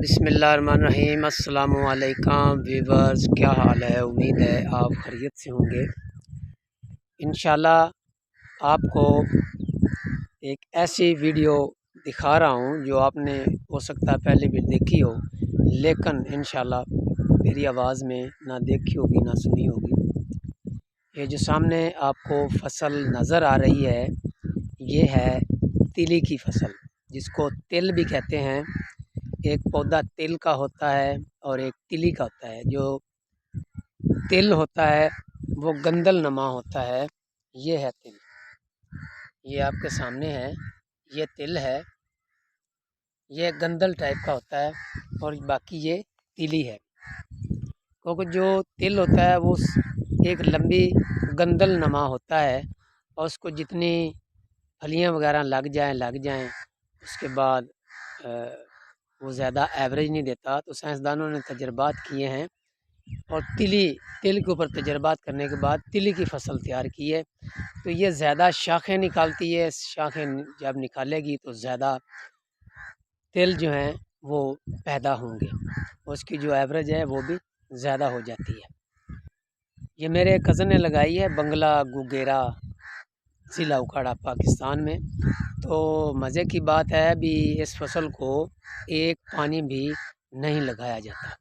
बिस्मिल्लाहिर्रहमानिर्रहीम। अस्सलाम वालेकुम व्यूवर्स, क्या हाल है? उम्मीद है आप खैरियत से होंगे। इंशाल्लाह आपको एक ऐसी वीडियो दिखा रहा हूँ जो आपने हो सकता है पहले भी देखी हो, लेकिन इंशाल्लाह मेरी आवाज़ में ना देखी होगी ना सुनी होगी। ये जो सामने आपको फसल नज़र आ रही है, ये है तिली की फसल, जिसको तिल भी कहते हैं। एक पौधा तिल का होता है और एक तिली का होता है। जो तिल होता है वो गंदल नमा होता है। ये है तिल, ये आपके सामने है, ये तिल है। ये गंदल टाइप का होता है और बाकी ये तिली है। क्योंकि जो तिल होता है वो एक लंबी गंदल नमा होता है और उसको जितनी फलियां वगैरह लग जाएं उसके बाद वो ज़्यादा एवरेज नहीं देता। तो साइंसदानों ने तजर्बात किए हैं और तिल के ऊपर तजर्बात करने के बाद तिली की फसल तैयार की है। तो ये ज़्यादा शाखें निकालती है। शाखें जब निकालेगी तो ज़्यादा तिल जो हैं वो पैदा होंगे, उसकी जो एवरेज है वो भी ज़्यादा हो जाती है। ये मेरे कज़न ने लगाई है, बंगला गुगेरा, ज़िला उखाड़ा, पाकिस्तान में। तो मज़े की बात है भी इस फसल को एक पानी भी नहीं लगाया जाता,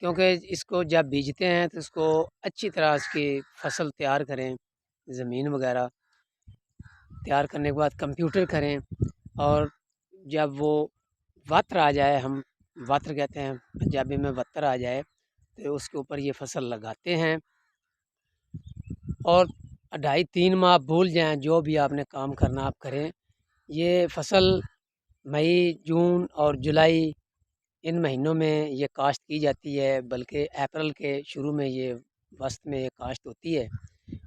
क्योंकि इसको जब बीजते हैं तो इसको अच्छी तरह इसकी फसल तैयार करें, ज़मीन वगैरह तैयार करने के बाद कंप्यूटर करें, और जब वो वत्र आ जाए, हम वत्र कहते हैं पंजाबी में, वत्र आ जाए तो उसके ऊपर ये फसल लगाते हैं। और 2.5-3 माह भूल जाएं, जो भी आपने काम करना आप करें। ये फसल मई, जून और जुलाई इन महीनों में ये काश्त की जाती है, बल्कि अप्रैल के शुरू में ये वस्त में ये काश्त होती है।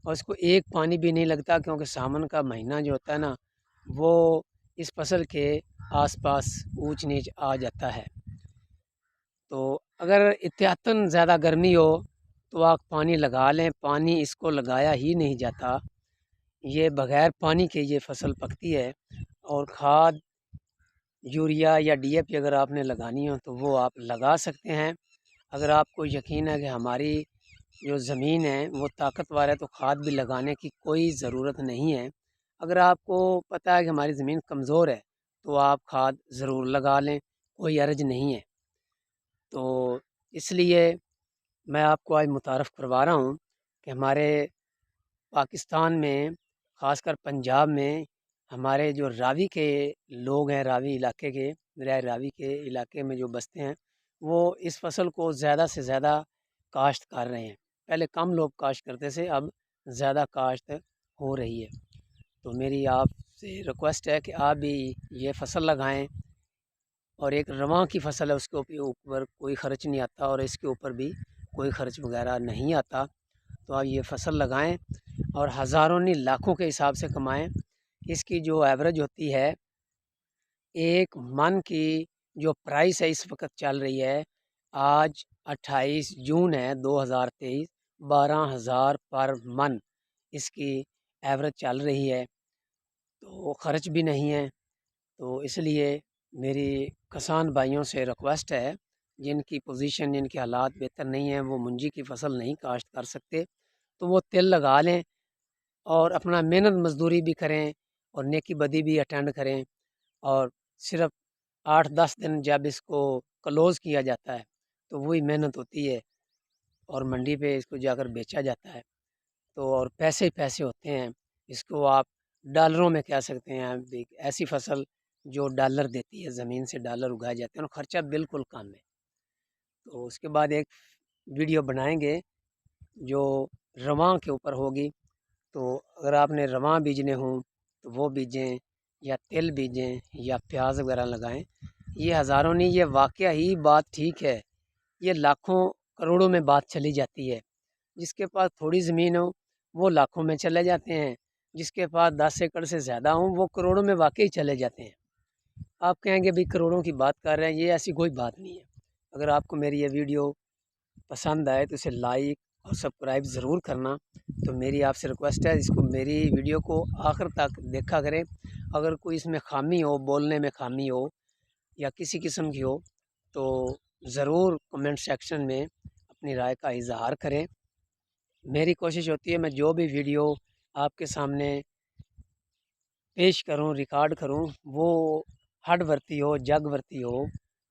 और इसको एक पानी भी नहीं लगता, क्योंकि सावन का महीना जो होता है ना, वो इस फसल के आसपास ऊंच नीच आ जाता है। तो अगर एहतियातन ज़्यादा गर्मी हो तो आप पानी लगा लें। पानी इसको लगाया ही नहीं जाता, ये बग़ैर पानी के ये फसल पकती है। और खाद यूरिया या डीएपी अगर आपने लगानी हो तो वो आप लगा सकते हैं। अगर आपको यकीन है कि हमारी जो ज़मीन है वो ताकतवर है तो खाद भी लगाने की कोई ज़रूरत नहीं है। अगर आपको पता है कि हमारी ज़मीन कमज़ोर है तो आप खाद ज़रूर लगा लें, कोई हर्ज नहीं है। तो इसलिए मैं आपको आज मुतारफ़ करवा रहा हूँ कि हमारे पाकिस्तान में, ख़ासकर पंजाब में, हमारे जो रावी के लोग हैं, रावी इलाके के, दरियाए रावी के इलाके में जो बसते हैं, वो इस फसल को ज़्यादा से ज़्यादा काश्त कर रहे हैं। पहले कम लोग काश्त करते थे, अब ज़्यादा काश्त हो रही है। तो मेरी आपसे रिक्वेस्ट है कि आप भी ये फसल लगाएं। और एक रवां की फसल है, उसके ऊपर कोई ख़र्च नहीं आता और इसके ऊपर भी कोई ख़र्च वगैरह नहीं आता। तो आप ये फसल लगाएं और हज़ारों नहीं लाखों के हिसाब से कमाएं। इसकी जो एवरेज होती है, एक मन की जो प्राइस है इस वक्त चल रही है, आज 28 जून है 2023, 12,000 पर मन इसकी एवरेज चल रही है। तो ख़र्च भी नहीं है। तो इसलिए मेरी किसान भाइयों से रिक्वेस्ट है, जिनकी पोजीशन, जिनके हालात बेहतर नहीं हैं, वो मुंजी की फसल नहीं काश्त कर सकते, तो वो तिल लगा लें और अपना मेहनत मजदूरी भी करें और नेकी बदी भी अटेंड करें। और सिर्फ 8-10 दिन जब इसको क्लोज़ किया जाता है तो वही मेहनत होती है और मंडी पे इसको जाकर बेचा जाता है। तो और पैसे ही पैसे होते हैं। इसको आप डॉलरों में कह सकते हैं। एक ऐसी फसल जो डॉलर देती है, ज़मीन से डॉलर उगाए जाते हैं और ख़र्चा बिल्कुल कम है। तो उसके बाद एक वीडियो बनाएंगे जो रवां के ऊपर होगी। तो अगर आपने रवां बीजने हों तो वो बीजें, या तिल बीजें, या प्याज वगैरह लगाएं। ये हज़ारों नहीं, ये वाकया ही बात ठीक है, ये लाखों करोड़ों में बात चली जाती है। जिसके पास थोड़ी ज़मीन हो वो लाखों में चले जाते हैं, जिसके पास 10 एकड़ से ज़्यादा हो वो करोड़ों में वाकई चले जाते हैं। आप कहेंगे भाई करोड़ों की बात कर रहे हैं, ये ऐसी कोई बात नहीं है। अगर आपको मेरी ये वीडियो पसंद आए तो इसे लाइक और सब्सक्राइब ज़रूर करना। तो मेरी आपसे रिक्वेस्ट है, इसको, मेरी वीडियो को आखिर तक देखा करें। अगर कोई इसमें खामी हो, बोलने में खामी हो या किसी किस्म की हो, تو ضرور کمنٹ سیکشن میں اپنی رائے کا اظہار کریں۔ میری کوشش ہوتی ہے میں جو بھی ویڈیو آپ کے سامنے پیش کروں، ریکارڈ کروں، وہ ہڈ ورتی ہو، جگ ورتی ہو،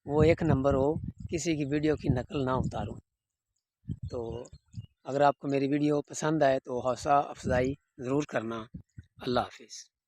وہ ایک نمبر ہو، کسی کی ویڈیو کی نقل نہ اتاروں۔ تو اگر آپ کو میری ویڈیو پسند آئے تو حوصلہ افزائی ضرور کرنا۔ اللہ حافظ۔